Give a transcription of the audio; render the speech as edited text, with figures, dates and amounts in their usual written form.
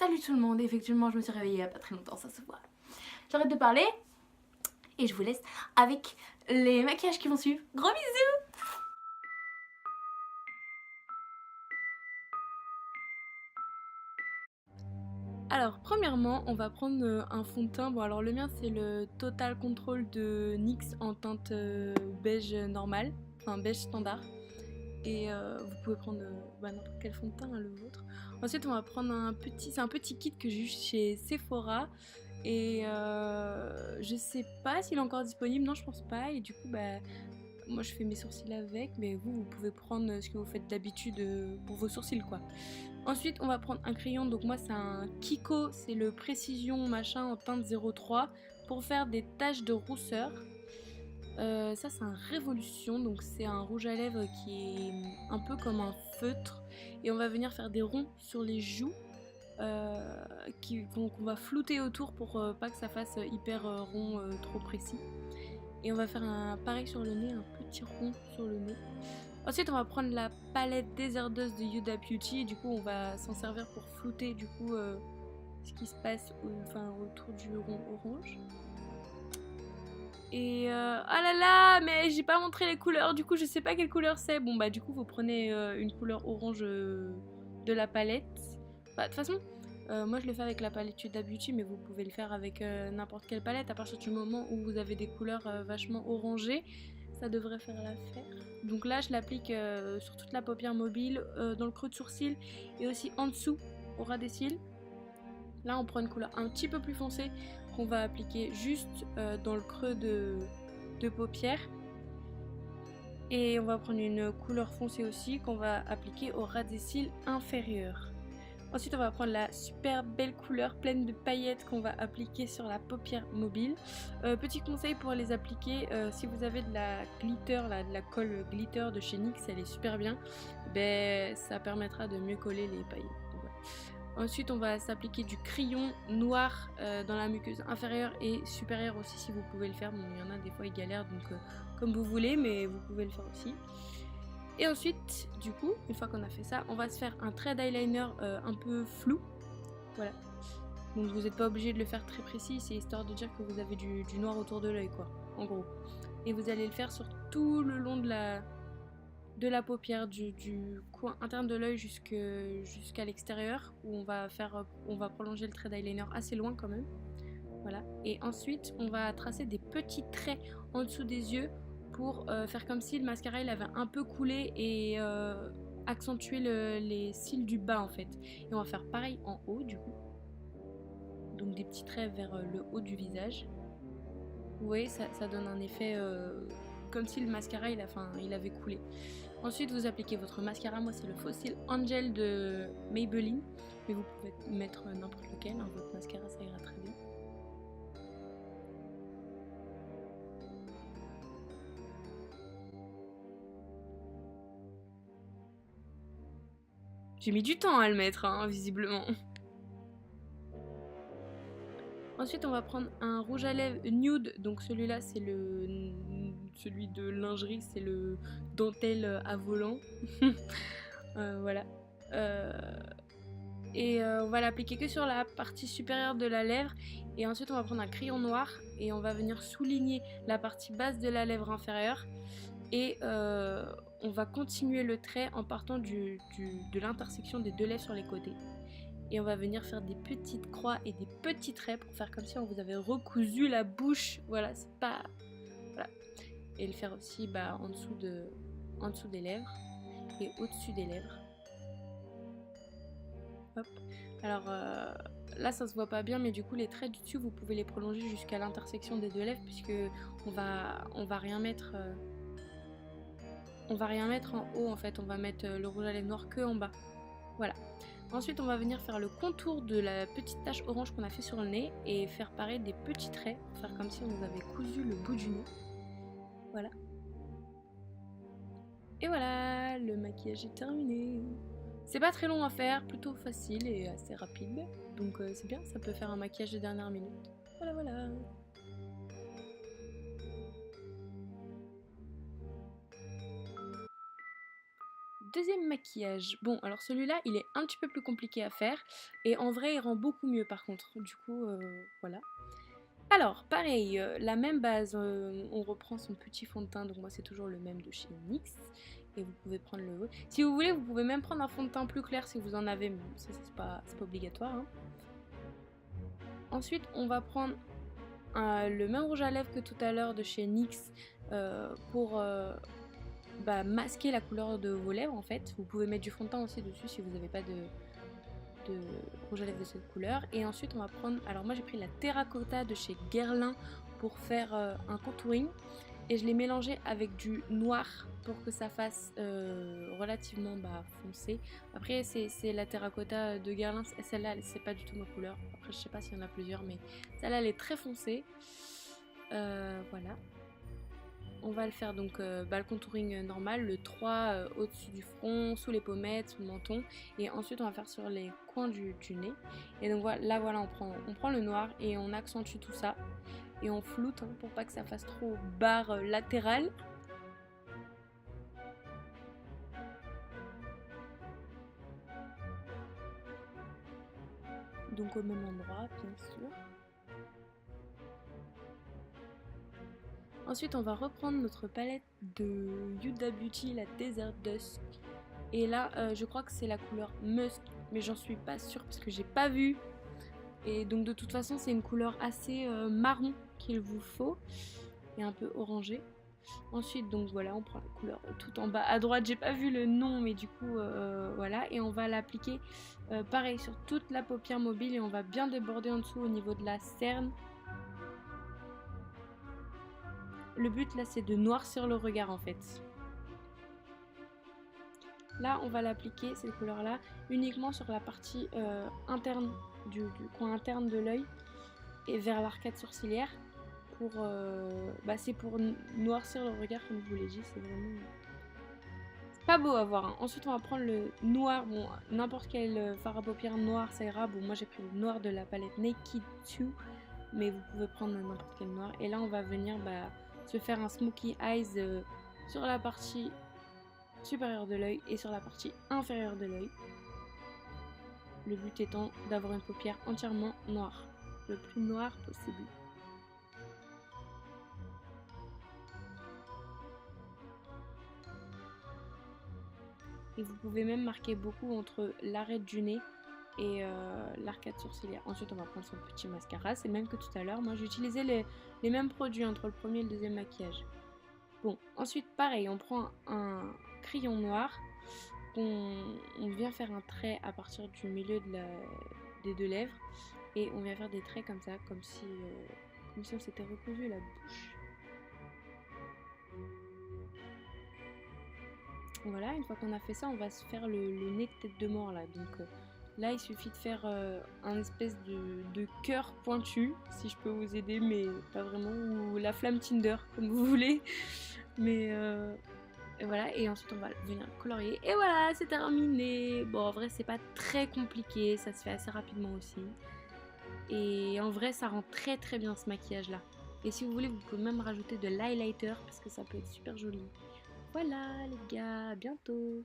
Salut tout le monde, effectivement je me suis réveillée il y a pas très longtemps, ça se voit. J'arrête de parler et je vous laisse avec les maquillages qui vont suivre. Gros bisous! Alors premièrement on va prendre un fond de teint, bon alors le mien c'est le Total Control de NYX en teinte beige normal, enfin beige standard. Et vous pouvez prendre n'importe quel fond de teint, hein, le vôtre. Ensuite on va prendre c'est un petit kit que j'ai eu chez Sephora. Et je sais pas s'il est encore disponible, non je pense pas. Et du coup moi je fais mes sourcils avec, mais vous pouvez prendre ce que vous faites d'habitude pour vos sourcils quoi. Ensuite on va prendre un crayon, donc moi c'est un Kiko, c'est le Précision machin en teinte 03 pour faire des taches de rousseur. Ça c'est un Révolution, donc c'est un rouge à lèvres qui est un peu comme un feutre. Et on va venir faire des ronds sur les joues qu'on va flouter autour pour pas que ça fasse hyper rond trop précis. Et on va faire un pareil sur le nez, un petit rond sur le nez. Ensuite on va prendre la palette Desert Dust de Huda Beauty et du coup on va s'en servir pour flouter du coup ce qui se passe autour du rond orange. Et ah là là, mais j'ai pas montré les couleurs, du coup je sais pas quelle couleur c'est. Bon bah du coup vous prenez une couleur orange de la palette. Bah, de toute façon moi je le fais avec la palette Huda Beauty, mais vous pouvez le faire avec n'importe quelle palette. À partir du moment où vous avez des couleurs vachement orangées, ça devrait faire l'affaire. Donc là je l'applique sur toute la paupière mobile, dans le creux de sourcil et aussi en dessous au ras des cils. Là on prend une couleur un petit peu plus foncée qu'on va appliquer juste dans le creux de paupière. Et on va prendre une couleur foncée aussi qu'on va appliquer au ras des cils inférieurs. Ensuite on va prendre la super belle couleur pleine de paillettes qu'on va appliquer sur la paupière mobile. Petit conseil pour les appliquer, si vous avez de la glitter, de la colle glitter de chez NYX, elle est super bien, ça permettra de mieux coller les paillettes. Ensuite on va s'appliquer du crayon noir dans la muqueuse inférieure et supérieure aussi si vous pouvez le faire. Bon il y en a des fois ils galèrent, donc comme vous voulez, mais vous pouvez le faire aussi. Et ensuite du coup une fois qu'on a fait ça, on va se faire un trait d'eyeliner un peu flou. Voilà. Donc vous n'êtes pas obligé de le faire très précis, c'est histoire de dire que vous avez du noir autour de l'œil quoi, en gros. Et vous allez le faire sur tout le long de la paupière, du coin interne de l'œil jusqu'à l'extérieur, où on va prolonger le trait d'eyeliner assez loin quand même. Voilà. Et ensuite on va tracer des petits traits en dessous des yeux pour faire comme si le mascara il avait un peu coulé et accentuer les cils du bas en fait. Et on va faire pareil en haut du coup. Donc des petits traits vers le haut du visage. Vous voyez, ça donne un effet comme si le mascara il avait coulé. Ensuite vous appliquez votre mascara, moi c'est le Fossil Angel de Maybelline, mais vous pouvez mettre n'importe lequel, hein, votre mascara ça ira très bien. J'ai mis du temps à le mettre, hein, visiblement. Ensuite on va prendre un rouge à lèvres nude, donc celui-là c'est celui de lingerie, c'est le dentelle à volant. Voilà. Et on va l'appliquer que sur la partie supérieure de la lèvre. Et ensuite on va prendre un crayon noir et on va venir souligner la partie basse de la lèvre inférieure. Et on va continuer le trait en partant de l'intersection des deux lèvres sur les côtés. Et on va venir faire des petites croix et des petits traits pour faire comme si on vous avait recousu la bouche. Voilà, c'est pas... Voilà. Et le faire aussi en dessous des lèvres et au-dessus des lèvres. Hop. Alors là ça se voit pas bien, mais du coup les traits du dessus vous pouvez les prolonger jusqu'à l'intersection des deux lèvres, puisque on va rien mettre en haut en fait, on va mettre le rouge à lèvres noir que en bas. Voilà. Ensuite on va venir faire le contour de la petite tache orange qu'on a fait sur le nez et faire pareil des petits traits pour faire comme si on nous avait cousu le bout du nez. Voilà. Et voilà, le maquillage est terminé. C'est pas très long à faire, plutôt facile et assez rapide. Donc c'est bien, ça peut faire un maquillage de dernière minute. Voilà, voilà. deuxième maquillage. Bon, alors celui-là, il est un petit peu plus compliqué à faire. Et en vrai, il rend beaucoup mieux par contre. Du coup, voilà. Alors, pareil, la même base, on reprend son petit fond de teint. Donc moi, c'est toujours le même de chez NYX. Et vous pouvez prendre le... Si vous voulez, vous pouvez même prendre un fond de teint plus clair si vous en avez. Mais ça, c'est pas obligatoire. Hein. Ensuite, on va prendre le même rouge à lèvres que tout à l'heure de chez NYX pour masquer la couleur de vos lèvres en fait. Vous pouvez mettre du fond de teint aussi dessus si vous n'avez pas de rouge à lèvres de cette couleur. Et ensuite on va prendre, alors moi j'ai pris la terracotta de chez Guerlain pour faire un contouring. Et je l'ai mélangé avec du noir pour que ça fasse relativement foncé. Après c'est la terracotta de Guerlain, celle-là c'est pas du tout ma couleur. Après je sais pas s'il y en a plusieurs mais celle-là elle est très foncée. Voilà. On va le faire donc le contouring normal, le 3 au-dessus du front, sous les pommettes, sous le menton. Et ensuite on va faire sur les coins du nez. Et donc voilà, on prend le noir et on accentue tout ça. Et on floute pour pas que ça fasse trop barre latérale. Donc au même endroit, bien sûr. Ensuite, on va reprendre notre palette de Huda Beauty, la Desert Dusk. Et là, je crois que c'est la couleur Musk, mais j'en suis pas sûre parce que j'ai pas vu. Et donc de toute façon, c'est une couleur assez marron qu'il vous faut et un peu orangé. Ensuite, donc voilà, on prend la couleur tout en bas à droite. J'ai pas vu le nom, mais du coup, voilà. Et on va l'appliquer pareil sur toute la paupière mobile et on va bien déborder en dessous au niveau de la cerne. Le but là, c'est de noircir le regard en fait. Là, on va l'appliquer, cette couleur-là, uniquement sur la partie interne du coin interne de l'œil et vers l'arcade sourcilière. C'est pour noircir le regard, comme je vous l'ai dit, c'est vraiment pas beau à voir. Hein. Ensuite, on va prendre le noir, bon, n'importe quel fard à paupières noir, ça ira. Bon, moi j'ai pris le noir de la palette Naked 2, mais vous pouvez prendre n'importe quel noir. Et là, on va venir se faire un smokey eyes sur la partie supérieure de l'œil et sur la partie inférieure de l'œil. Le but étant d'avoir une paupière entièrement noire, le plus noir possible. Et vous pouvez même marquer beaucoup entre l'arête du nez et l'arcade sourcilière. Ensuite, on va prendre son petit mascara. C'est le même que tout à l'heure. Moi, j'ai utilisé les mêmes produits entre le premier et le deuxième maquillage. Bon, ensuite, pareil, on prend un crayon noir. On vient faire un trait à partir du milieu des deux lèvres. Et on vient faire des traits comme ça, comme si on s'était recousu la bouche. Voilà, une fois qu'on a fait ça, on va se faire le nez de tête de mort là. Donc là, il suffit de faire un espèce de cœur pointu, si je peux vous aider, mais pas vraiment, ou la flamme Tinder, comme vous voulez. Mais et voilà, et ensuite on va venir colorier. Et voilà, c'est terminé. Bon, en vrai, c'est pas très compliqué, ça se fait assez rapidement aussi. Et en vrai, ça rend très très bien ce maquillage là. Et si vous voulez, vous pouvez même rajouter de l'highlighter parce que ça peut être super joli. Voilà les gars, à bientôt!